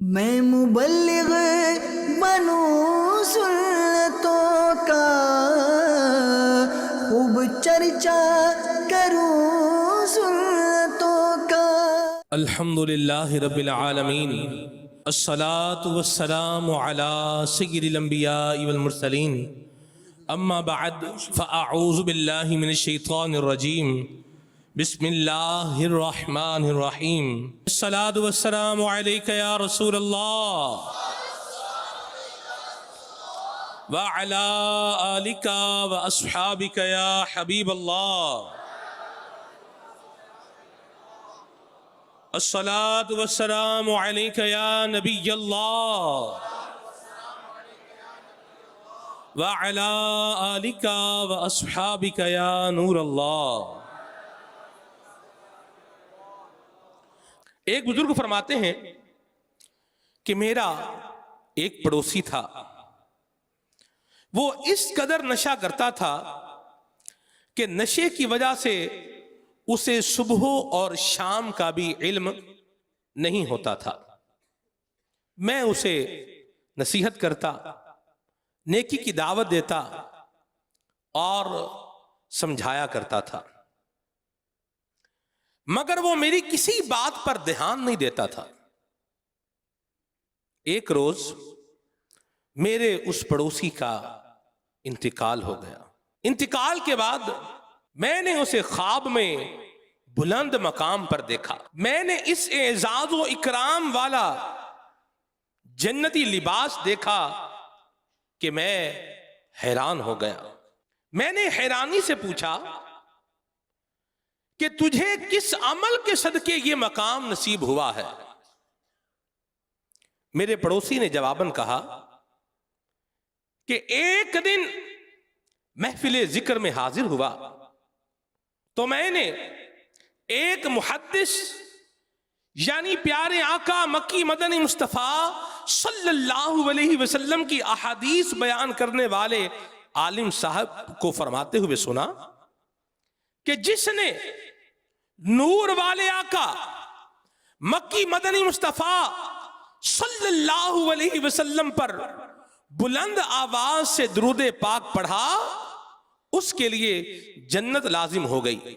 मैं मुबल्लिग बनूं सुन्नतों का, खूब चर्चा करूं सुन्नतों का। अल्हम्दुलिल्लाहि रब्बिल आलमीन, अस्सलातु वस्सलामु अला सय्यिदिल अंबियाइ वल मुरसलीन, अम्मा बअद फ़अऊज़ु बिल्लाहि मिनश शैतानिर रजीम, बिस्मिल्लाहिर रहमानिर रहीम। अस्सलातु वस्सलामु अलैका या रसूलल्लाह व अला आलिका व अस्हाबिका या हबीबल्लाह। अस्सलातु वस्सलामु अलैका या नबियल्लाह व अला आलिका व अस्हाबिका या नूरल्लाह। एक बुजुर्ग फरमाते हैं कि मेरा एक पड़ोसी था, वो इस कदर नशा करता था कि नशे की वजह से उसे सुबह और शाम का भी इल्म नहीं होता था। मैं उसे नसीहत करता, नेकी की दावत देता और समझाया करता था, मगर वो मेरी किसी बात पर ध्यान नहीं देता था। एक रोज मेरे उस पड़ोसी का इंतकाल हो गया। इंतकाल के बाद मैंने उसे ख्वाब में बुलंद मकाम पर देखा। मैंने इस एजाज व इकराम वाला जन्नती लिबास देखा कि मैं हैरान हो गया। मैंने हैरानी से पूछा कि तुझे किस अमल के सदके ये मकाम नसीब हुआ है? मेरे पड़ोसी ने जवाबन कहा कि एक दिन महफिल जिक्र में हाजिर हुआ तो मैंने एक मुहद्दिस यानी प्यारे आका मक्की मदनी मुस्तफा सल्लल्लाहु अलैहि वसल्लम की अहादीस बयान करने वाले आलिम साहब को फरमाते हुए सुना कि जिसने नूर वाले आका मक्की मदनी मुस्तफा सल्लल्लाहु अलैहि वसल्लम पर बुलंद आवाज से दुरूद पाक पढ़ा, उसके लिए जन्नत लाजिम हो गई।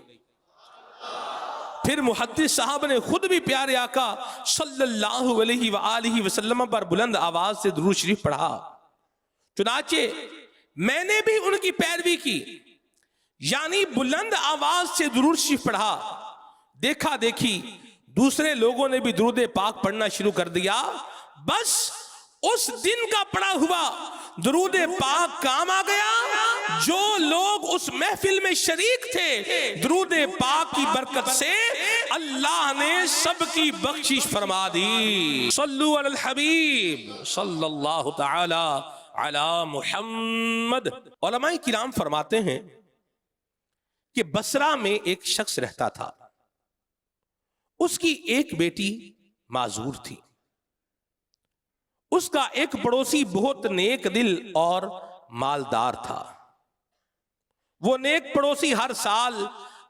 फिर मुहद्दिस साहब ने खुद भी प्यारे आका सल्लल्लाहु अलैहि वसल्लम पर बुलंद आवाज से दुरूद शरीफ पढ़ा। चुनाचे मैंने भी उनकी पैरवी की, यानी बुलंद आवाज से दुरूद शरीफ पढ़ा। देखा देखी दूसरे लोगों ने भी दुरूद पाक पढ़ना शुरू कर दिया। बस उस दिन का पढ़ा हुआ दुरूद पाक काम आ गया। जो लोग उस महफिल में शरीक थे, दुरूद पाक की बरकत से अल्लाह ने सबकी बख्शिश फरमा दी। सल्लु अलल हबीब सल्लल्लाहु तआला अला मुहम्मद। उलमाए किराम फरमाते हैं कि बसरा में एक शख्स रहता था, उसकी एक बेटी माजूर थी। उसका एक पड़ोसी बहुत नेक दिल और मालदार था। वो नेक पड़ोसी हर साल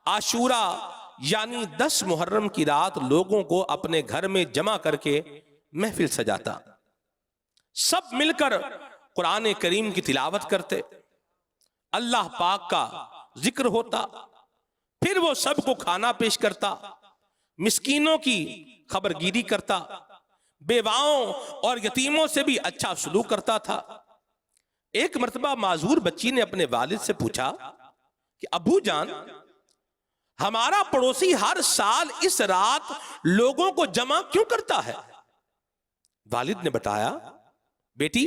आशूरा यानी 10 मुहर्रम की रात लोगों को अपने घर में जमा करके महफिल सजाता। सब मिलकर कुरान करीम की तिलावत करते, अल्लाह पाक का जिक्र होता। फिर वो सबको खाना पेश करता, मिस्कीनों की खबरगिरी करता, बेवाओं और यतीमों से भी अच्छा सलूक करता था। एक मर्तबा माजूर बच्ची ने अपने वालिद से पूछा कि अबू जान, हमारा पड़ोसी हर साल इस रात लोगों को जमा क्यों करता है? वालिद ने बताया, बेटी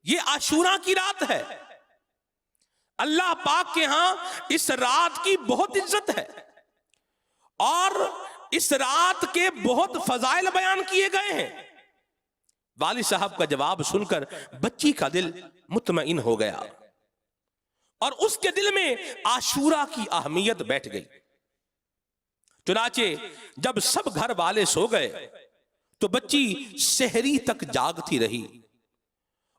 ये आशूरा की रात है, अल्लाह पाक के यहां इस रात की बहुत इज्जत है और इस रात के बहुत फजाइल बयान किए गए हैं। वालिद साहब का जवाब सुनकर बच्ची का दिल मुतमईन हो गया और उसके दिल में आशूरा की अहमियत बैठ गई। चुनाचे जब सब घर वाले सो गए तो बच्ची सहरी तक जागती रही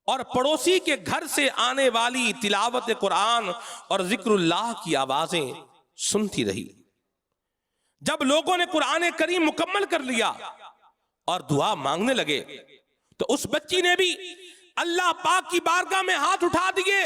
और पड़ोसी के घर से आने वाली तिलावत कुरान और जिक्रुल्लाह की आवाजें सुनती रही। जब लोगों ने कुरान करीम मुकम्मल कर लिया और दुआ मांगने लगे तो उस बच्ची ने भी अल्लाह पाक की बारगाह में हाथ उठा दिए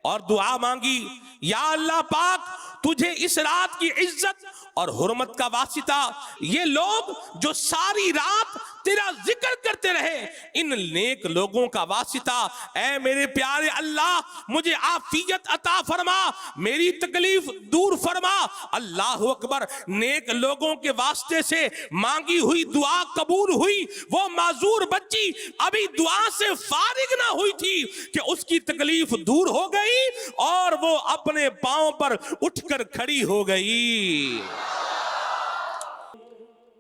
और दुआ मांगी, या अल्लाह पाक, तुझे इस रात की इज्जत और हुर्मत का वास्ता, ये लोग जो सारी रात तेरा जिक्र करते रहे, इन नेक लोगों का वास्ता, ऐ मेरे प्यारे अल्लाह, मुझे आफियत अता फरमा, मेरी तकलीफ दूर फरमा। अल्लाह अकबर। नेक लोगों के वास्ते से मांगी हुई दुआ कबूल हुई। वो माजूर बच्ची अभी दुआ से फारिग ना हुई थी कि उसकी तकलीफ दूर हो गई और वो अपने पांव पर उठकर खड़ी हो गई।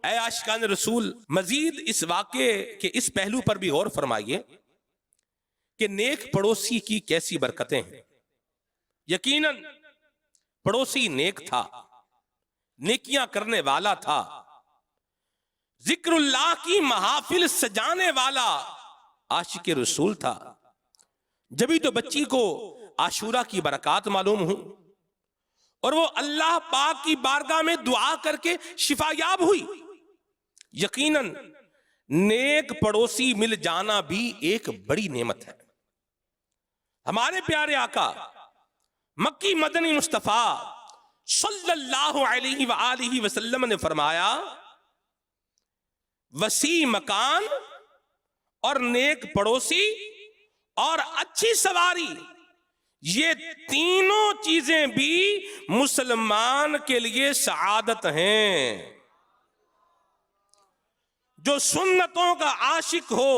ऐ आशिकान रसूल, मजीद इस वाक़े के इस पहलू पर भी गौर फरमाइए कि नेक पड़ोसी की कैसी बरकतें हैं। यकीनन पड़ोसी नेक था, नेकियां करने वाला था, जिक्रुल्लाह की महाफिल सजाने वाला आशिक रसूल था। जभी तो बच्ची को आशूरा की बरकत मालूम हुई और वो अल्लाह पाक की बारगाह में दुआ करके शिफायाब हुई। यकीनन नेक पड़ोसी मिल जाना भी एक बड़ी नेमत है। हमारे प्यारे आका मक्की मदनी मुस्तफा सल्लल्लाहु अलैहि वआलिहि वसल्लम ने फरमाया, वसी मकान और नेक पड़ोसी और अच्छी सवारी, ये तीनों चीजें भी मुसलमान के लिए सआदत हैं। जो सुन्नतों का आशिक हो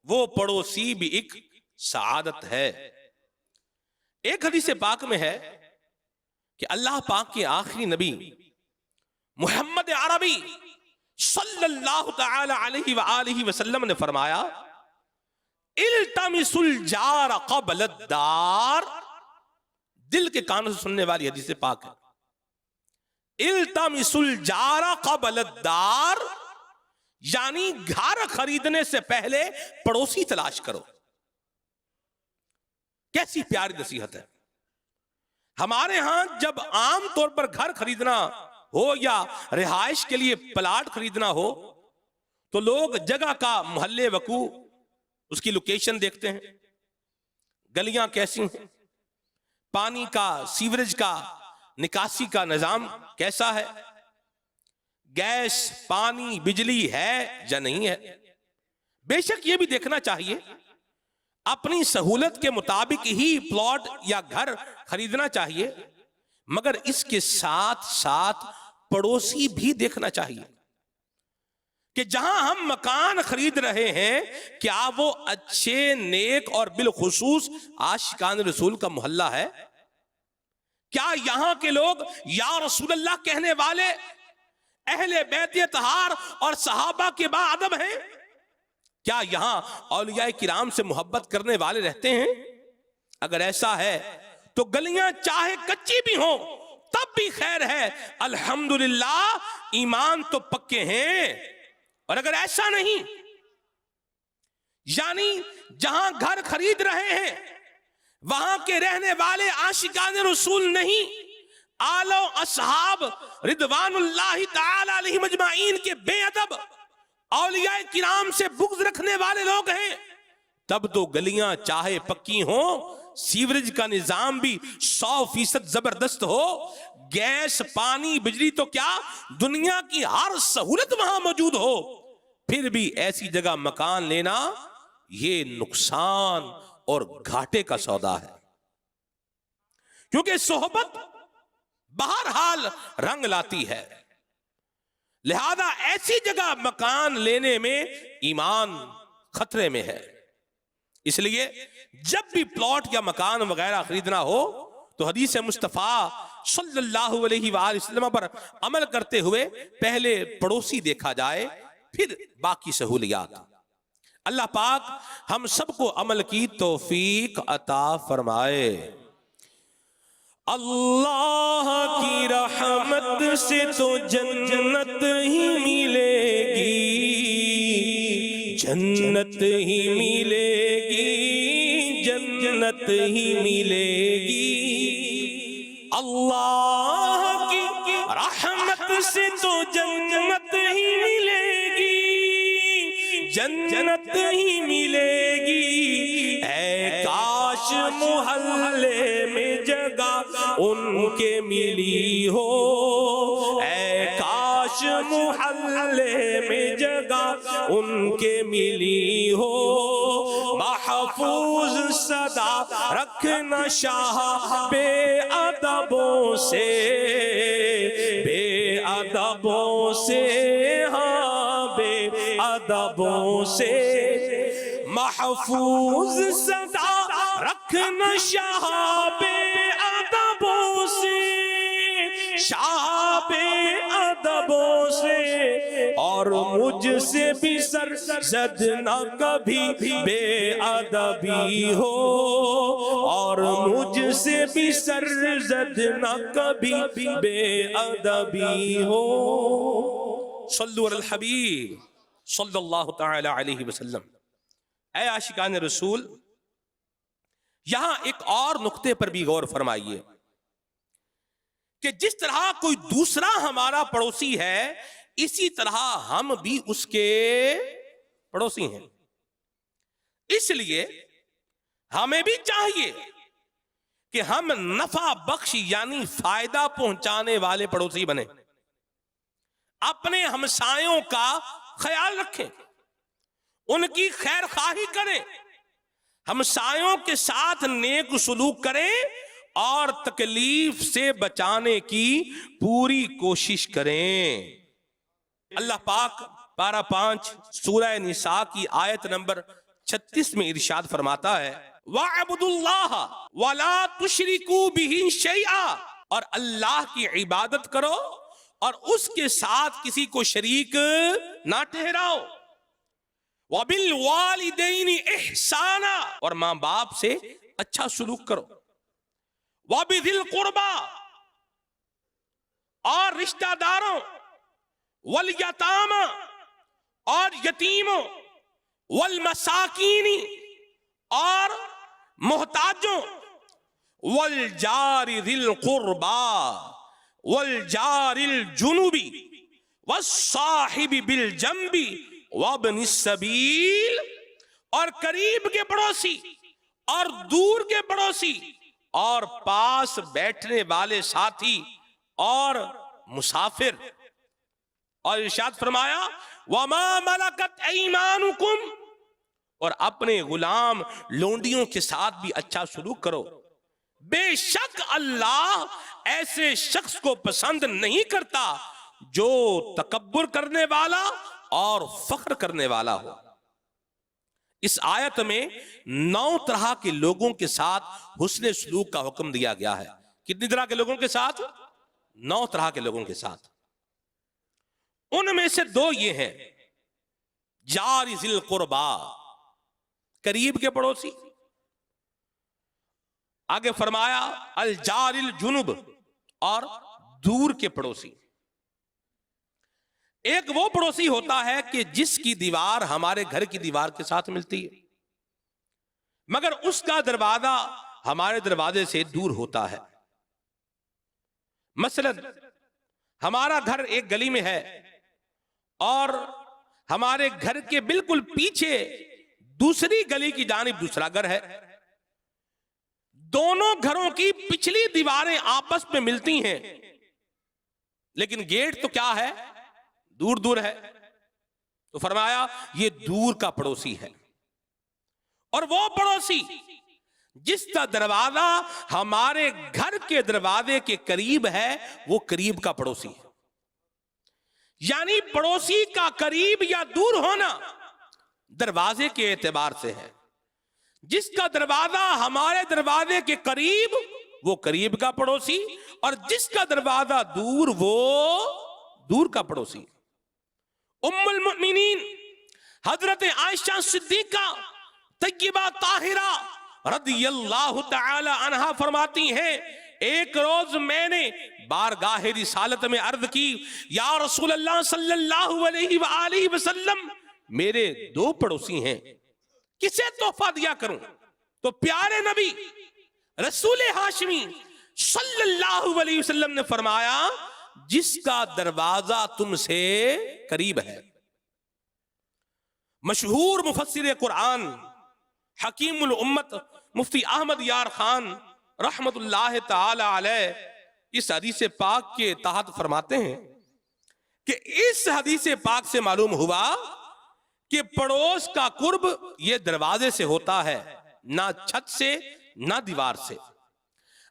वो पड़ोसी भी एक सआदत है। एक हदीस पाक में है कि अल्लाह पाक के आखिरी नबी मुहम्मद अरबी सल्लल्लाहु तआला अलैहि वआलिहि वसल्लम ने फरमाया, इल्तमिसुल जार क़ब्ल दार। दिल के कानों से सुनने वाली हदीस पाक है। इल्तमिसुल जार क़ब्ल दार, यानी घर खरीदने से पहले पड़ोसी तलाश करो। कैसी प्यारी नसीहत है। हमारे यहां जब आम तौर पर घर खरीदना हो या रिहाइश के लिए प्लाट खरीदना हो तो लोग जगह का मोहल्ले वकू, उसकी लोकेशन देखते हैं, गलियां कैसी हैं, पानी का सीवरेज का निकासी का निजाम कैसा है, गैस पानी बिजली है या नहीं है। बेशक यह भी देखना चाहिए, अपनी सहूलत के मुताबिक ही प्लॉट या घर खरीदना चाहिए, मगर इसके साथ साथ पड़ोसी भी देखना चाहिए कि जहां हम मकान खरीद रहे हैं क्या वो अच्छे नेक और बिलखुसूस आशिकान रसूल का मोहल्ला है। क्या यहां के लोग या रसूलल्लाह कहने वाले अहले बैत तहार और सहाबा के बाअदब हैं। क्या यहां औलिया किराम से मोहब्बत करने वाले रहते हैं। अगर ऐसा है तो गलियां चाहे कच्ची भी हो तब भी खैर है, अल्हम्दुलिल्लाह ईमान तो पक्के हैं। और अगर ऐसा नहीं, यानी जहां घर खरीद रहे हैं वहां के रहने वाले आशिकान रसूल नहीं, आलो असहाब रिदवानुल्लाहि ताला अलैहिम अजमाइन के बेअदब औलिया किराम से बुग़्ज़ रखने वाले लोग हैं, तब तो गलियां चाहे पक्की हो, सीवरेज का निजाम भी 100% जबरदस्त हो, गैस पानी बिजली तो क्या दुनिया की हर सहूलत वहां मौजूद हो, फिर भी ऐसी जगह मकान लेना ये नुकसान और घाटे का सौदा है। क्योंकि सोहबत बहरहाल रंग लाती है, लिहाजा ऐसी जगह मकान लेने में ईमान खतरे में है। इसलिए जब भी प्लॉट या मकान वगैरह खरीदना हो तो हदीस मुस्तफा सल्लल्लाहु अलैहि वसल्लम पर अमल करते हुए पहले पड़ोसी देखा जाए, फिर बाकी सहूलियात। अल्लाह पाक हम सबको अमल की तौफीक अता फरमाए। अल्लाह की रहमत से तो जन्नत ही मिलेगी, जन्नत ही मिलेगी, जन्नत ही मिलेगी। अल्लाह की रहमत से तो जन्नत ही मिलेगी, जन्नत ही मिलेगी। ऐ काश मोहल्ले में जगह उनके मिली हो, ऐ काश मोहल्ले में जगह उनके मिली हो। महफूज सदा रखना शाह बेअदबों से, बेअदबों से, हाँ बेअदबों से। महफूज सदा रखना शाह बेअदबों से, शाह बेअदबों से। और मुझसे भी सर जद न कभी बेअदबी हो, और मुझसे भी सर जद न कभी बेअदबी हो। सल्लु अलल हबीब सल्लल्लाहु तआला अलैहि वसल्लम। ऐ आशिकान रसूल, यहां एक और नुक्ते पर भी गौर फरमाइए कि जिस तरह कोई दूसरा हमारा पड़ोसी है, इसी तरह हम भी उसके पड़ोसी हैं। इसलिए हमें भी चाहिए कि हम नफा बख्श यानी फायदा पहुंचाने वाले पड़ोसी बने, अपने हमसायों का ख्याल रखें, उनकी खैर खाही करें, हमसायों के साथ नेक सुलूक करें और तकलीफ से बचाने की पूरी कोशिश करें। अल्लाह पाक पारा 5 सूरह निसा की आयत नंबर 36 में इरशाद फरमाता है, वअब्दुल्लाह वला तुशरिकू बिही शैआ, और अल्लाह की इबादत करो और उसके साथ किसी को शरीक ना ठहराओ। वबिल वालिदैनि इहसाना, और मां बाप से अच्छा सलूक करो। वबिदिल कुर्बा, और रिश्तेदारों, वल यतामा, और यतीमों, वल मसाकीनी, और मोहताजों, वल जारि दिल कुर्बा, वल जारिल जुनुबी, वस्साहिबि बिल जंबी, वब्निस सबील, और करीब के पड़ोसी और दूर के पड़ोसी और पास बैठने वाले साथी और मुसाफिर। और इरशाद फरमाया, वमा मलकत ऐमानुकुम, और अपने गुलाम लोंडियों के साथ भी अच्छा सलूक करो। बेशक अल्लाह ऐसे शख्स को पसंद नहीं करता जो तकब्बुर करने वाला और फख्र करने वाला हो। इस आयत में 9 तरह के लोगों के साथ हुस्ने सलूक का हुक्म दिया गया है। कितनी तरह के लोगों के साथ? 9 तरह के लोगों के साथ। उनमें से 2 ये हैं, जारि ज़िल कुर्बा, करीब के पड़ोसी। आगे फरमाया अल जारिल जुनुब, और दूर के पड़ोसी। एक वो पड़ोसी होता है कि जिसकी दीवार हमारे घर की दीवार के साथ मिलती है, मगर उसका दरवाजा हमारे दरवाजे से दूर होता है। मसलन हमारा घर एक गली में है और हमारे घर के बिल्कुल पीछे दूसरी गली की जानिब दूसरा घर है। दोनों घरों की पिछली दीवारें आपस में मिलती हैं, लेकिन गेट तो क्या है, दूर दूर है। तो फरमाया ये दूर का पड़ोसी है। और वो पड़ोसी जिसका दरवाजा हमारे घर के दरवाजे के करीब है, वो करीब का पड़ोसी है। यानी पड़ोसी का करीब या दूर होना दरवाजे के एतबार से है। जिसका दरवाजा हमारे दरवाजे के करीब, वो करीब का पड़ोसी, और जिसका दरवाजा दूर, वो दूर का पड़ोसी। उम्मुल मुमिनीन हजरत आयशा सिद्दीका तय्यबा ताहिरा रदियल्लाहु ताला अन्हा फरमाती हैं, एक रोज मैंने बारगाह रिसालत में अर्ज की, या रसूल अल्लाह सल्लल्लाहु अलैहि वसल्लम, मेरे 2 पड़ोसी हैं, किसे तोहफा दिया करूं? तो प्यारे नबी रसूल हाशमी सल्लल्लाहु अलैहि वसल्लम ने फरमाया, जिसका दरवाजा तुमसे करीब है। मशहूर मुफस्सिर कुरान हकीमुल उम्मत मुफ्ती अहमद यार खान रहमतुल्लाह ताला अलैह इस हदीस पाक के तहत फरमाते हैं कि इस हदीस पाक से मालूम हुआ कि पड़ोस का कुर्ब ये दरवाजे से होता है, ना छत से ना दीवार से।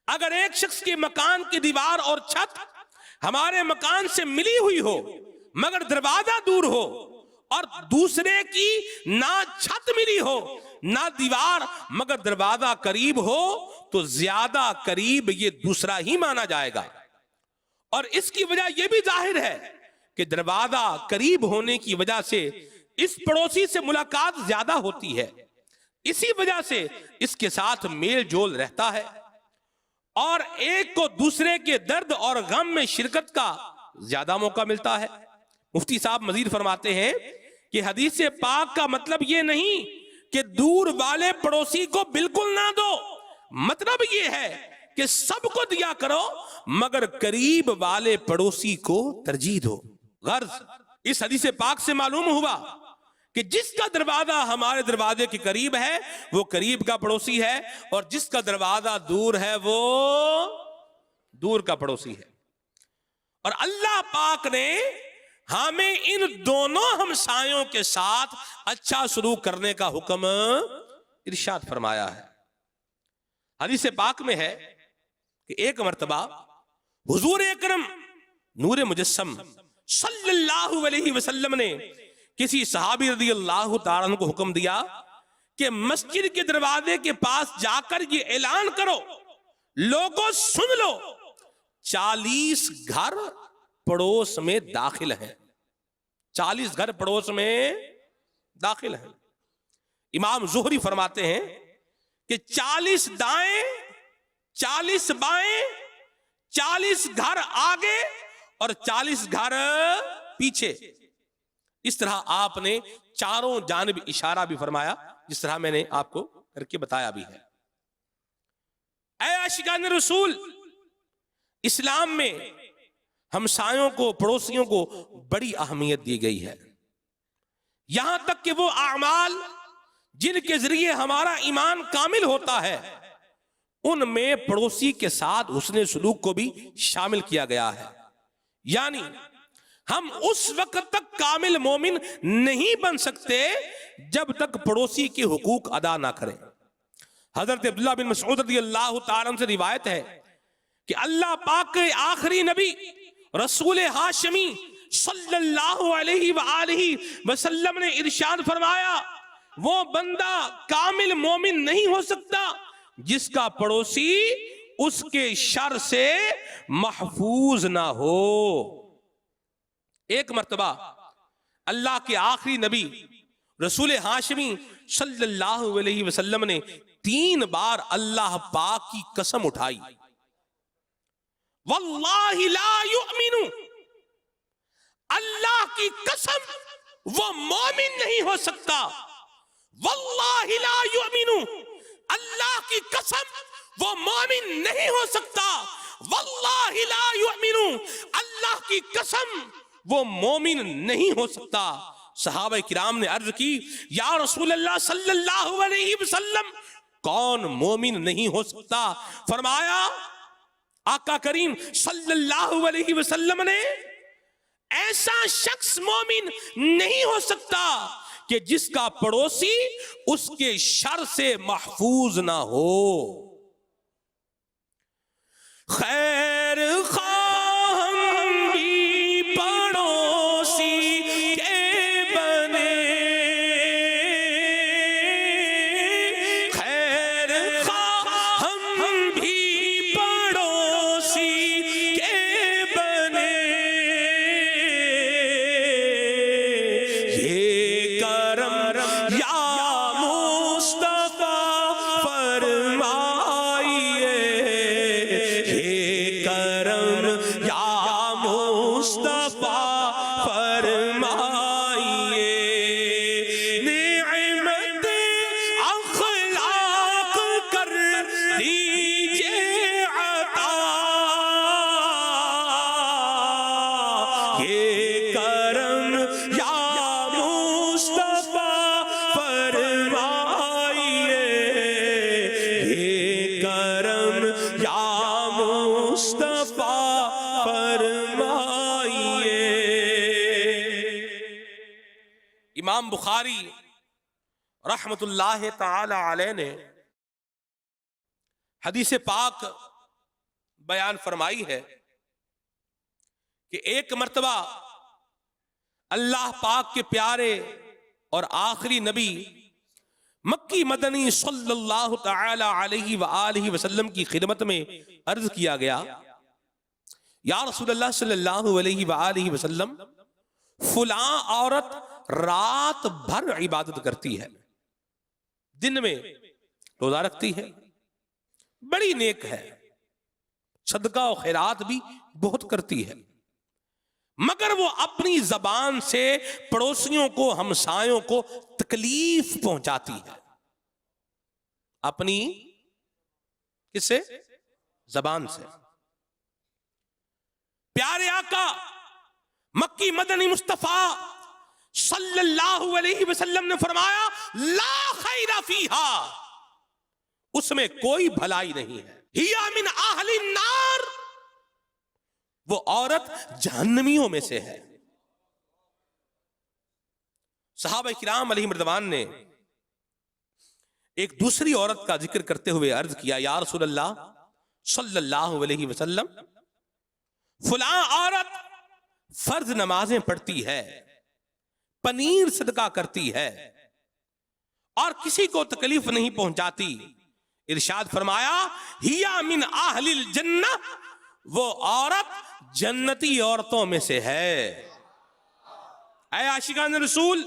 अगर एक शख्स के मकान की दीवार और छत हमारे मकान से मिली हुई हो मगर दरवाजा दूर हो, और दूसरे की ना छत मिली हो ना दीवार मगर दरवाजा करीब हो, तो ज्यादा करीब ये दूसरा ही माना जाएगा। और इसकी वजह यह भी जाहिर है कि दरवाजा करीब होने की वजह से इस पड़ोसी से मुलाकात ज्यादा होती है, इसी वजह से इसके साथ मेल जोल रहता है और एक को दूसरे के दर्द और गम में शिरकत का ज्यादा मौका मिलता है। मुफ्ती साहब मजीद फरमाते हैं कि हदीस पाक का मतलब यह नहीं कि दूर वाले पड़ोसी को बिल्कुल ना दो, मतलब यह है कि सबको दिया करो मगर करीब वाले पड़ोसी को तरजीह दो। गर्ज इस हदीस पाक से मालूम हुआ कि जिसका दरवाजा हमारे दरवाजे के करीब है वो करीब का पड़ोसी है, और जिसका दरवाजा दूर है वो दूर का पड़ोसी है। और अल्लाह पाक ने हमें इन दोनों हमसायों के साथ अच्छा सलूक करने का हुक्म इरशाद फरमाया है। हदीस पाक में है कि एक मर्तबा हुजूर अकरम नूरे मुजस्सम सल्लल्लाहु अलैहि वसल्लम ने किसी सहाबी रज़ियल्लाहु ताला अन्हु को हुक्म दिया कि मस्जिद के दरवाजे के पास जाकर ये ऐलान करो, लोगों सुन लो, 40 घर पड़ोस में दाखिल हैं, 40 घर पड़ोस में दाखिल हैं। इमाम ज़ुहरी फरमाते हैं कि 40 दाएं 40 बाएं, 40 घर आगे और 40 घर पीछे। इस तरह आपने चारों जानिब इशारा भी फरमाया, जिस तरह मैंने आपको करके बताया भी है। ऐ आशिकान रसूल, इस्लाम में हमसायों को, पड़ोसियों को बड़ी अहमियत दी गई है। यहां तक कि वो आमाल जिनके जरिए हमारा ईमान कामिल होता है उनमें पड़ोसी के साथ हुस्ने सुलूक को भी शामिल किया गया है। यानी हम उस वक्त तक कामिल मोमिन नहीं बन सकते जब तक पड़ोसी के हुकूक अदा ना करें। हजरत अब्दुल्लाह बिन मसऊद रज़ियल्लाहु ताला अन्हु से रिवायत है कि अल्लाह पाक के आखिरी नबी रसूल हाशमी सल्लल्लाहु अलैहि वसल्लम ने इरशाद फरमाया, वो बंदा कामिल मोमिन नहीं हो सकता जिसका पड़ोसी उसके शर से महफूज ना हो। एक मर्तबा अल्लाह के आखिरी नबी रसूल हाशमी सल्लल्लाहु अलैहि वसल्लम ने 3 बार अल्लाह पाक की कसम उठाई, वल्लाहि ला युमिनु, अल्लाह की कसम वो मोमिन नहीं हो सकता। वल्लाहि ला युमिनु, अल्लाह की कसम वो मोमिन नहीं हो सकता। वल्लाहि ला युमिनु, अल्लाह की कसम वो मोमिन नहीं हो सकता। सहाबा किराम ने अर्ज की, या रसूल अल्लाह सल्लल्लाहु अलैहि वसल्लम, कौन मोमिन नहीं हो सकता? फरमाया, आका करीम सल्लल्लाहु अलैहि वसल्लम ने, ऐसा शख्स मोमिन नहीं हो सकता कि जिसका पड़ोसी उसके शर से महफूज ना हो। खैर खां हम भी पड़ोसी के बने, खैर खां हम भी पड़ोसी के बने, ये करम या मुस्तफा फरमाइए, ये करम इमाम बुखारी रहमतुल्लाह ताला अलैह ने हदीस पाक बयान फरमाई है कि एक मर्तबा अल्लाह पाक के प्यारे और आखिरी नबी मक्की मदनी सल्लल्लाहु ताला अलैहि व आलिहि वसल्लम की खिदमत में अर्ज किया गया, या रसूलल्लाह सल्लल्लाहु अलैहि व आलिहि वसल्लम, फुला औरत रात भर इबादत करती है, दिन में रोजा रखती है, बड़ी नेक है, सदका और खैरात भी बहुत करती है, मगर वो अपनी जबान से पड़ोसियों को, हमसायों को तकलीफ पहुंचाती है। अपनी किससे? जबान से। प्यारे आका मक्की मदनी मुस्तफा सल्लल्लाहु अलैहि वसल्लम ने फरमाया, ला खैरा फीहा, उसमें कोई भलाई नहीं है। हिया मिन आहली नार, वो औरत जहन्नमियों में से है। सहाबा किराम अलैहिम रिदवान ने एक दूसरी औरत का जिक्र करते हुए अर्ज किया, या रसूल अल्लाह सल्लल्लाहु अलैहि वसल्लम, फुला औरत फर्ज नमाजें पढ़ती है, पनीर सदका करती है और किसी को तकलीफ नहीं पहुंचाती। इरशाद फरमाया, हिया मिन आहलिल जन्नह, वो औरत जन्नती औरतों में से है। ऐ आशिकान रसूल,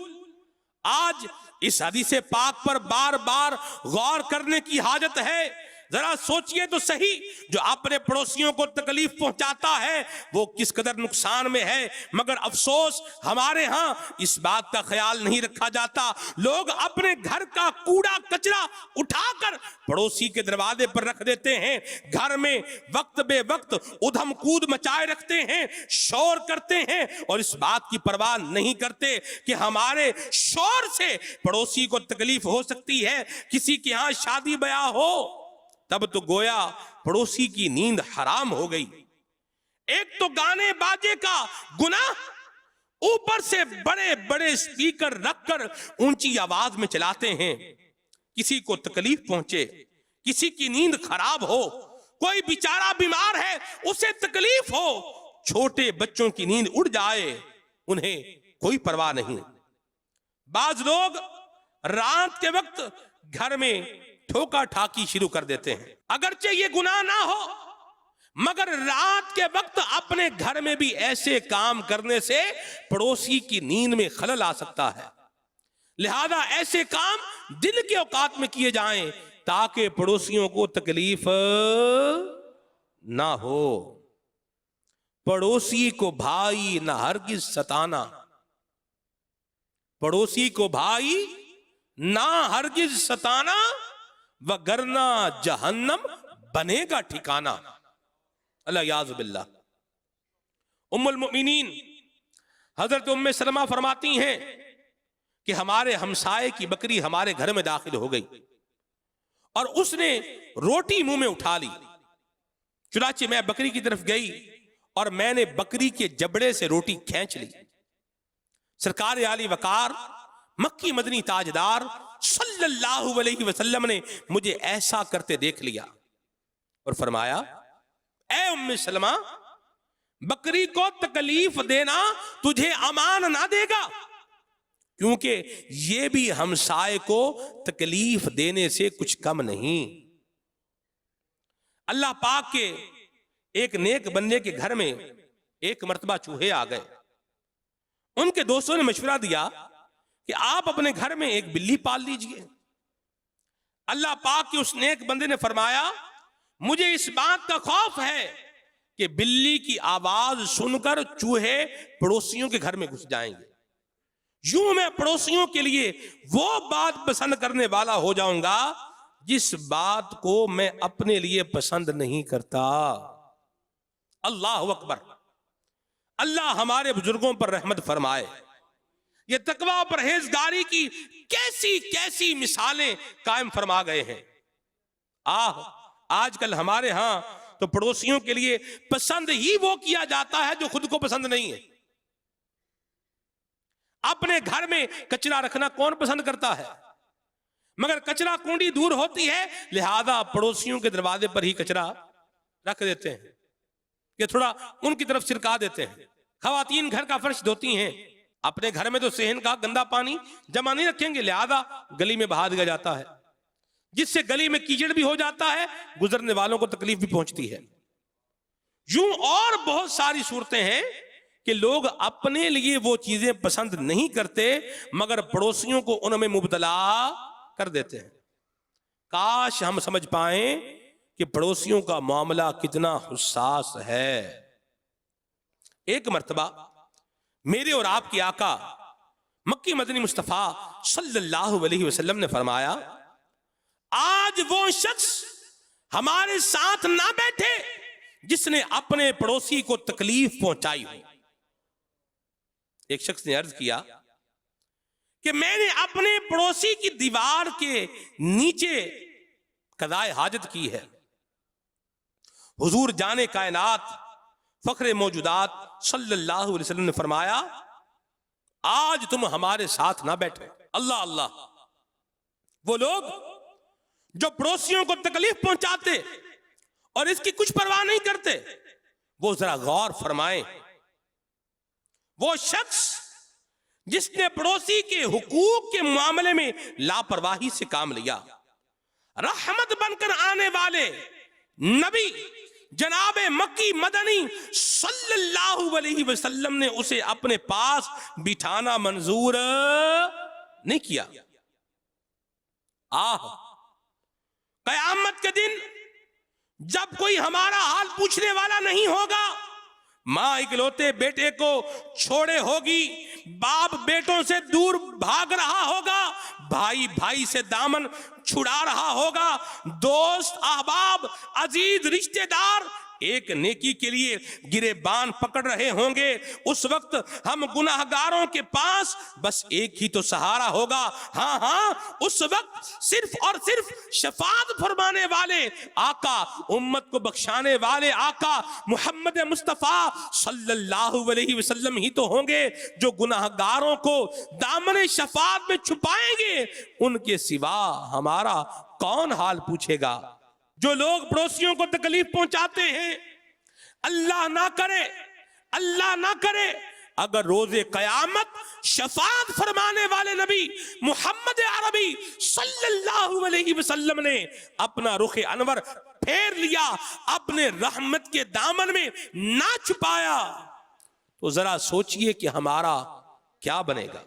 आज इस हदीस पाक पर बार बार गौर करने की हाजत है। जरा सोचिए तो सही, जो अपने पड़ोसियों को तकलीफ पहुंचाता है वो किस कदर नुकसान में है, मगर अफसोस हमारे यहां इस बात का ख्याल नहीं रखा जाता। लोग अपने घर का कूड़ा कचरा उठाकर पड़ोसी के दरवाजे पर रख देते हैं, घर में वक्त बे वक्त उधम कूद मचाए रखते हैं, शोर करते हैं और इस बात की परवाह नहीं करते कि हमारे शोर से पड़ोसी को तकलीफ हो सकती है। किसी के यहां शादी ब्याह हो तब तो गोया पड़ोसी की नींद हराम हो गई। एक तो गाने बाजे का गुनाह, ऊपर से बड़े बड़े स्पीकर रखकर ऊंची आवाज में चलाते हैं। किसी को तकलीफ पहुंचे, किसी की नींद खराब हो, कोई बेचारा बीमार है उसे तकलीफ हो, छोटे बच्चों की नींद उड़ जाए, उन्हें कोई परवाह नहीं। बाज लोग रात के वक्त घर में ठोका ठाकी शुरू कर देते हैं। अगरचे ये गुनाह ना हो, मगर रात के वक्त अपने घर में भी ऐसे काम करने से पड़ोसी की नींद में खलल आ सकता है। लिहाजा ऐसे काम दिन के औकात में किए जाएं ताकि पड़ोसियों को तकलीफ ना हो। पड़ोसी को भाई ना हरगिज सताना, पड़ोसी को भाई ना हरगिज सताना, वगरना जहन्नम बनेगा ठिकाना। अल्लाह याज़ बिल्लाह। उम्मुल मोमिनीन हजरत उम्मे सलमा फरमाती हैं कि हमारे हमसाये की बकरी हमारे घर में दाखिल हो गई और उसने रोटी मुंह में उठा ली। चुनाचे मैं बकरी की तरफ गई और मैंने बकरी के जबड़े से रोटी खींच ली। सरकार आली वकार मक्की मदनी ताजदार सल्लल्लाहु अलैहि वसल्लम ने मुझे ऐसा करते देख लिया और फरमाया, ऐ उम्मे सलमा, बकरी को तकलीफ देना तुझे अमान ना देगा, क्योंकि ये भी हमसाये को तकलीफ देने से कुछ कम नहीं। अल्लाह पाक के एक नेक बंदे के घर में एक मर्तबा चूहे आ गए। उनके दोस्तों ने मशवरा दिया कि आप अपने घर में एक बिल्ली पाल लीजिए। अल्लाह पाक के उस नेक बंदे ने फरमाया, मुझे इस बात का खौफ है कि बिल्ली की आवाज सुनकर चूहे पड़ोसियों के घर में घुस जाएंगे। यूं मैं पड़ोसियों के लिए वो बात पसंद करने वाला हो जाऊंगा जिस बात को मैं अपने लिए पसंद नहीं करता। अल्लाह अकबर। अल्लाह हमारे बुजुर्गों पर रहमत फरमाए। ये तकवा और परहेजगारी की कैसी कैसी मिसालें कायम फरमा गए हैं। आजकल हमारे यहां तो पड़ोसियों के लिए पसंद ही वो किया जाता है जो खुद को पसंद नहीं है। अपने घर में कचरा रखना कौन पसंद करता है? मगर कचरा कुंडी दूर होती है, लिहाजा पड़ोसियों के दरवाजे पर ही कचरा रख देते हैं, ये थोड़ा उनकी तरफ छिड़का देते हैं। खवातीन घर का फर्श धोती हैं, अपने घर में तो सेहन का गंदा पानी जमा नहीं रखेंगे, लिहाजा गली में बहा दिया जाता है, जिससे गली में कीचड़ भी हो जाता है, गुजरने वालों को तकलीफ भी पहुंचती है। यूं और बहुत सारी सूरतें हैं कि लोग अपने लिए वो चीजें पसंद नहीं करते मगर पड़ोसियों को उनमें मुब्तला कर देते हैं। काश हम समझ पाए कि पड़ोसियों का मामला कितना हुस्सास है। एक मर्तबा मेरे और आपके आका मक्की मदनी मुस्तफा सल्लल्लाहु अलैहि वसल्लम ने फरमाया, आज वो शख्स हमारे साथ ना बैठे जिसने अपने पड़ोसी को तकलीफ पहुंचाई हो। एक शख्स ने अर्ज किया कि मैंने अपने पड़ोसी की दीवार के नीचे कदाए हाजत की है। हुजूर जाने कायनात फखरे मौजूदात सल्लल्लाहु अलैहि वसल्लम ने फरमाया, आज तुम हमारे साथ ना बैठो। अल्लाह अल्लाह, वो लोग जो पड़ोसियों को तकलीफ पहुंचाते और इसकी कुछ परवाह नहीं करते, वो जरा गौर फरमाएं। वो शख्स जिसने पड़ोसी के हुकूक के मामले में लापरवाही से काम लिया, रहमत बनकर आने वाले नबी जनाबे मक्की मदनी सल्लल्लाहु अलैहि वसल्लम ने उसे अपने पास बिठाना मंजूर नहीं किया। कयामत के दिन जब कोई हमारा हाल पूछने वाला नहीं होगा, मां इकलौते बेटे को छोड़े होगी, बाप बेटों से दूर भाग रहा होगा, भाई भाई से दामन छुड़ा रहा होगा, दोस्त अहबाब अजीज रिश्तेदार एक नेकी के लिए गिरेबान पकड़ रहे होंगे। उस वक्त हम गुनाहगारों के पास बस एक ही तो सहारा होगा। हाँ हाँ, उस वक्त सिर्फ और सिर्फ शफाअत फरमाने वाले आका, उम्मत को बख्शाने वाले आका मोहम्मद मुस्तफा सल्लल्लाहु अलैहि वसल्लम ही तो होंगे जो गुनाहगारों को दामन शफाअत में छुपाएंगे। उनके सिवा हमारा कौन हाल पूछेगा। जो लोग पड़ोसियों को तकलीफ पहुंचाते हैं, अल्लाह ना करे, अल्लाह ना करे, अगर रोजे कयामत शफाअत फरमाने वाले नबी मोहम्मद अरबी सल्लल्लाहु अलैहि वसल्लम ने अपना रुख अनवर फेर लिया, अपने रहमत के दामन में ना छुपाया, तो जरा सोचिए कि हमारा क्या बनेगा।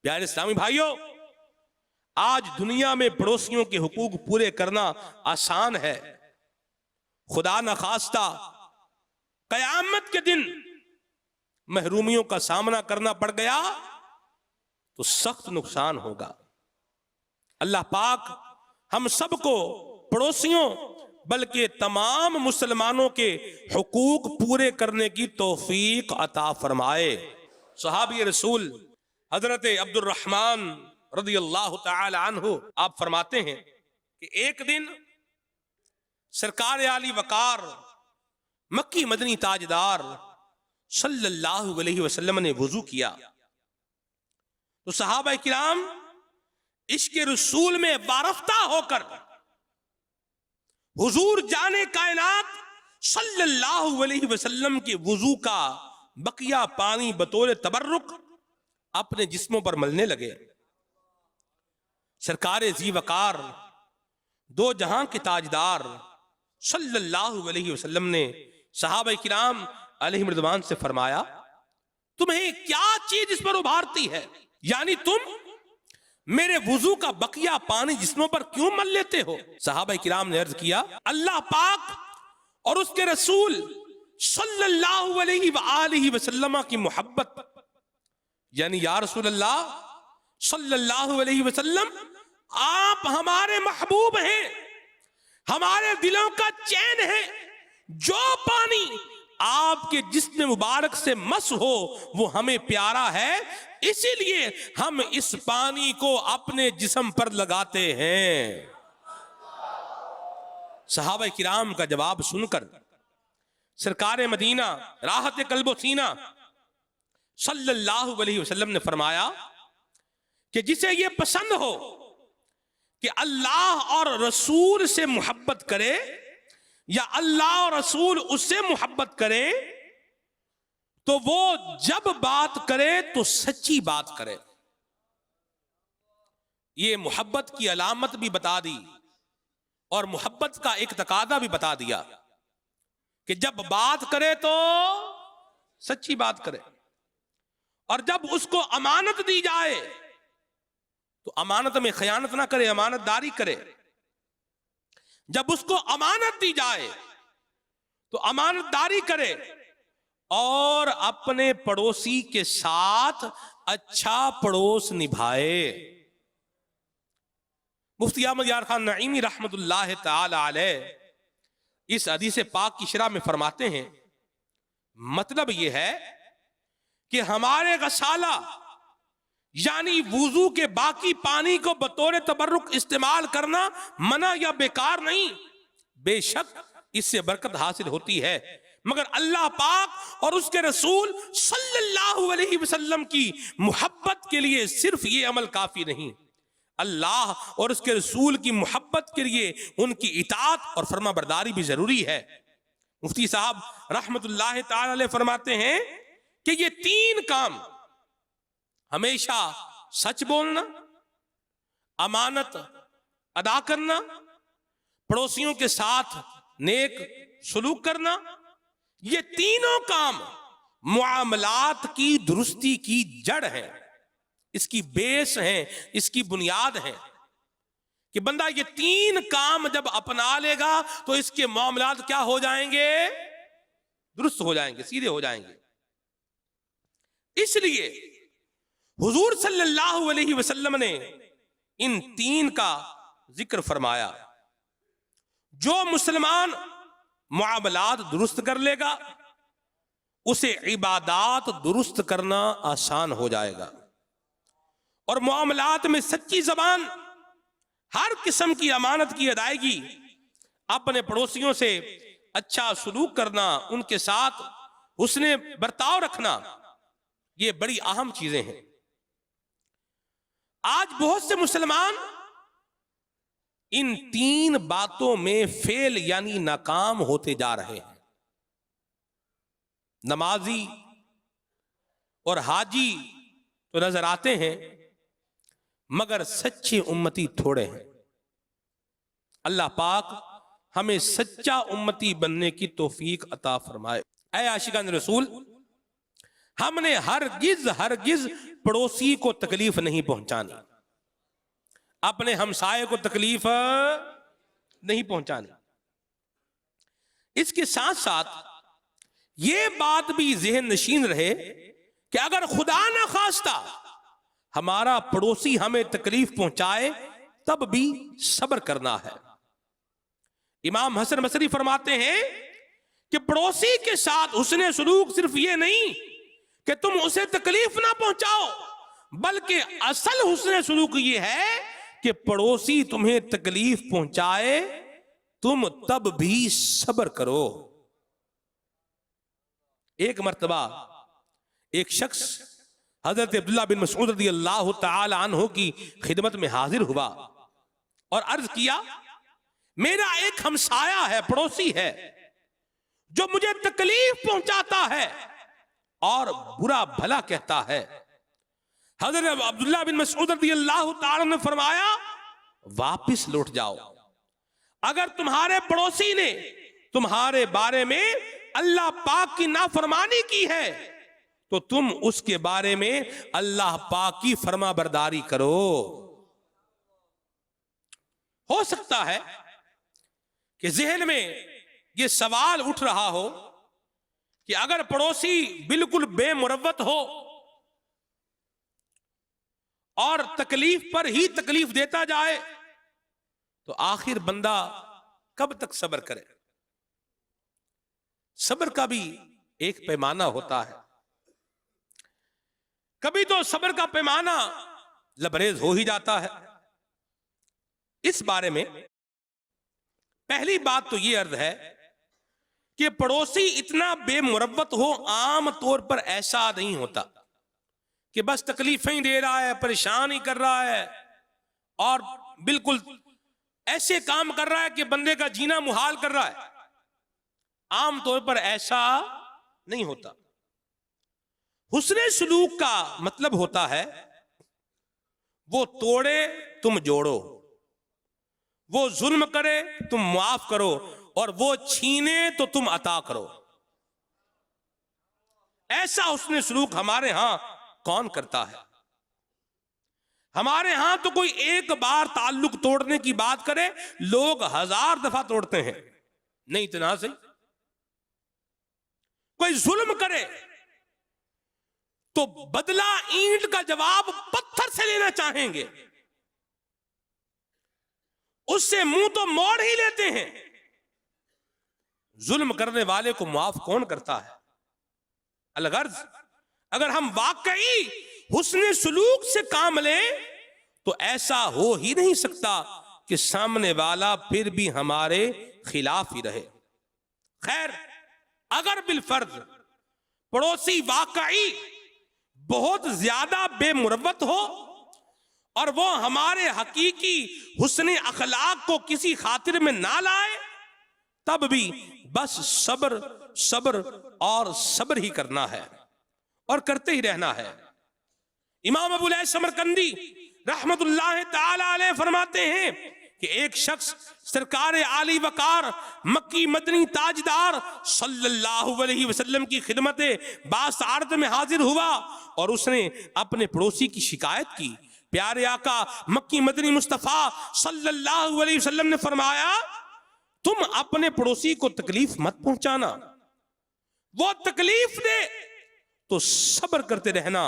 प्यारे इस्लामी भाइयों, आज दुनिया में पड़ोसियों के हुकूक पूरे करना आसान है। खुदा न खास्ता कयामत के दिन महरूमियों का सामना करना पड़ गया तो सख्त नुकसान होगा। अल्लाह पाक हम सबको पड़ोसियों बल्कि तमाम मुसलमानों के हुकूक पूरे करने की तौफीक अता फरमाए। सहाबी रसूल हजरत अब्दुर्रहमान रज़ी अल्लाह तआला अन्हु आप फरमाते हैं कि एक दिन सरकार आली वकार मक्की मदनी ताजदार सल्लल्लाहु अलैहि वसल्लम ने वुजू किया तो सहाबा किराम इश्क रसूल में वारफ्ता होकर हुजूर जाने कायनात सल्लल्लाहु अलैहि वसल्लम के वुजू का बकिया पानी बतौर तबर्रुक अपने जिस्मों पर मलने लगे। सरकार जी वकार दो जहां के ताजदार सल्लल्लाहु अलैहि वसल्लम ने सहाबा किराम अलैहिम रिज़वान से फरमाया, तुम्हें क्या चीज इस पर उभारती है, यानी तुम मेरे वुजू का बकिया पानी जिस्मों पर क्यों मल लेते हो। सहाबा किराम ने अर्ज किया, अल्लाह पाक और उसके रसूल सल्लल्लाहु अलैहि वसल्लम की मोहब्बत, यानी या रसूल अल्लाह सल्लल्लाहु अलैहि वसल्लम आप हमारे महबूब हैं, हमारे दिलों का चैन है। जो पानी आपके जिस्म मुबारक से मस हो वो हमें प्यारा है, इसीलिए हम इस पानी को अपने जिस्म पर लगाते हैं। सहाबा किराम का जवाब सुनकर सरकार मदीना राहत कल्बो सीना सल्लल्लाहु अलैहि वसल्लम ने फरमाया कि जिसे ये पसंद हो कि अल्लाह और रसूल से मोहब्बत करे या अल्लाह और रसूल उससे मोहब्बत करे, तो वो जब बात करे तो सच्ची बात करे। ये मोहब्बत की अलामत भी बता दी और मोहब्बत का एक तकादा भी बता दिया कि जब बात करे तो सच्ची बात करे, और जब उसको अमानत दी जाए तो अमानत में खयानत ना करे, अमानतदारी करे। जब उसको अमानत दी जाए तो अमानतदारी करे और अपने पड़ोसी के साथ अच्छा पड़ोस निभाए। मुफ्ती अहमद यार खान नईमी रहमतुल्लाह ताला अलैह इस हदीस पाक की शरह में फरमाते हैं, मतलब यह है कि हमारे गसाला यानी वुजू के बाकी पानी को बतौर तबर्रुक इस्तेमाल करना मना या बेकार नहीं, बेशक इससे बरकत हासिल होती है, मगर अल्लाह पाक और उसके रसूल सल्लल्लाहु अलैहि वसल्लम की मोहब्बत के लिए सिर्फ ये अमल काफी नहीं, अल्लाह और उसके रसूल की मोहब्बत के लिए उनकी इताअत और फर्माबरदारी भी जरूरी है। मुफ्ती साहब रहमतुल्लाह ताला अलैह फरमाते हैं कि ये तीन काम, हमेशा सच बोलना, अमानत अदा करना, पड़ोसियों के साथ नेक सलूक करना, ये तीनों काम मुआमलात की दुरुस्ती की जड़ है, इसकी बेस है, इसकी बुनियाद है कि बंदा ये तीन काम जब अपना लेगा तो इसके मामलात क्या हो जाएंगे, दुरुस्त हो जाएंगे, सीधे हो जाएंगे। इसलिए हुजूर सल्लल्लाहु अलैहि वसल्लम ने इन तीन का जिक्र फरमाया। जो मुसलमान मुआमलात दुरुस्त कर लेगा उसे इबादात दुरुस्त करना आसान हो जाएगा, और मुआमलात में सच्ची जबान, हर किस्म की अमानत की अदायगी, अपने पड़ोसियों से अच्छा सलूक करना, उनके साथ हुस्ने बर्ताव रखना, ये बड़ी अहम चीजें हैं। आज बहुत से मुसलमान इन तीन बातों में फेल यानी नाकाम होते जा रहे हैं। नमाजी और हाजी तो नजर आते हैं मगर सच्चे उम्मती थोड़े हैं। अल्लाह पाक हमें सच्चा उम्मती बनने की तौफीक अता फरमाए। ऐ आशिकान रसूल, हमने हरगिज पड़ोसी को तकलीफ नहीं पहुंचानी, अपने हमसाये को तकलीफ नहीं पहुंचानी। इसके साथ साथ ये बात भी ज़हन नशीन रहे कि अगर खुदा ना खास्ता हमारा पड़ोसी हमें तकलीफ पहुंचाए तब भी सब्र करना है। इमाम हसन बसरी फरमाते हैं कि पड़ोसी के साथ हुस्ने सलूक सिर्फ ये नहीं कि तुम उसे तकलीफ ना पहुंचाओ, बल्कि असल हुस्ने सलूक ये है कि पड़ोसी तुम्हें तकलीफ पहुंचाए तुम तब भी सब्र करो। एक मर्तबा एक शख्स हजरत अब्दुल्लाह बिन मसऊद रज़ियल्लाहु तआला अन्हु की खिदमत में हाजिर हुआ और अर्ज किया, मेरा एक हमसाया है, पड़ोसी है, जो मुझे तकलीफ पहुंचाता है और बुरा भला कहता है। हजरत अब्दुल्लाह बिन मसऊद रज़ियल्लाहु तआला ने फरमाया, वापिस लौट जाओ। अगर तुम्हारे पड़ोसी ने तुम्हारे बारे में अल्लाह पाक की नाफरमानी की है तो तुम उसके बारे में अल्लाह पाक की फरमाबरदारी करो। हो सकता है कि जहन में यह सवाल उठ रहा हो कि अगर पड़ोसी बिल्कुल बेमुरव्वत हो और तकलीफ पर ही तकलीफ देता जाए तो आखिर बंदा कब तक सब्र करे। सब्र का भी एक पैमाना होता है। कभी तो सब्र का पैमाना लबरेज हो ही जाता है। इस बारे में पहली बात तो यह अर्ज है कि पड़ोसी इतना बेमुरव्वत हो आम तौर पर ऐसा नहीं होता। कि बस तकलीफें ही दे रहा है, परेशान ही कर रहा है और बिल्कुल ऐसे काम कर रहा है कि बंदे का जीना मुहाल कर रहा है। आमतौर पर ऐसा नहीं होता। हुस्ने सलूक का मतलब होता है वो तोड़े तुम जोड़ो, वो जुल्म करे तुम माफ करो, और वो छीने तो तुम अता करो। ऐसा हुस्ने सलूक हमारे यहां कौन करता है? हमारे यहां तो कोई एक बार ताल्लुक तोड़ने की बात करे, लोग 1000 दफा तोड़ते हैं। नहीं इतना सही। कोई जुल्म करे तो बदला ईंट का जवाब पत्थर से लेना चाहेंगे, उससे मुंह तो मोड़ ही लेते हैं। जुल्म करने वाले को माफ कौन करता है? अलगर्ज अगर हम वाकई हुस्ने सलूक से काम लें तो ऐसा हो ही नहीं सकता कि सामने वाला फिर भी हमारे खिलाफ ही रहे। खैर, अगर बिलफर्ज पड़ोसी वाकई बहुत ज्यादा बेमुरवत हो और वो हमारे हकीकी हुस्ने अखलाक को किसी खातिर में ना लाए, तब भी बस सब्र सब्र और सब्र ही करना है और करते ही रहना है। इमाम अबू लैस समरकंदी रहमतुल्लाह ताला अलैह फरमाते हैं कि एक शख्स सरकार आली वकार मक्की मदनी ताजदार सल्लल्लाहु अलैहि वसल्लम की खिदमत बासारत में हाजिर हुआ और उसने अपने पड़ोसी की शिकायत की। प्यारे आका मक्की मदनी मुस्तफा सल्लल्लाहु अलैहि वसल्लम ने फरमाया, तुम अपने पड़ोसी को तकलीफ मत पहुंचाना, वो तकलीफ दे तो सब्र करते रहना,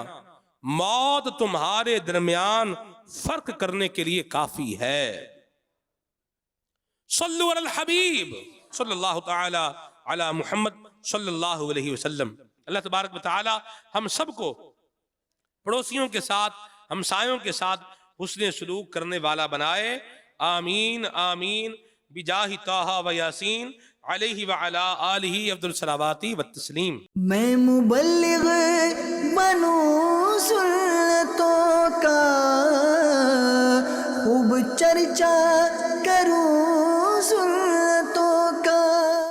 मौत तुम्हारे दरमियान फर्क करने के लिए काफी है। सल्लु अलल हबीब सल्लल्लाहु ताला अला मुहम्मद सल्लल्लाहु अलैहि वसल्लम। अल्लाह तबारक व तआला हम सबको पड़ोसियों के साथ, हमसायों के साथ हुस्ने सलूक करने वाला बनाए। आमीन आमीन बिजाहि ताहा व यासीन अलैहि व अला आलिहि अफ्दल सलावाती व तस्लीम। मैं मुबल्लिग बनूं सुन्नतों का, खूब चर्चा करूं सुन्नतों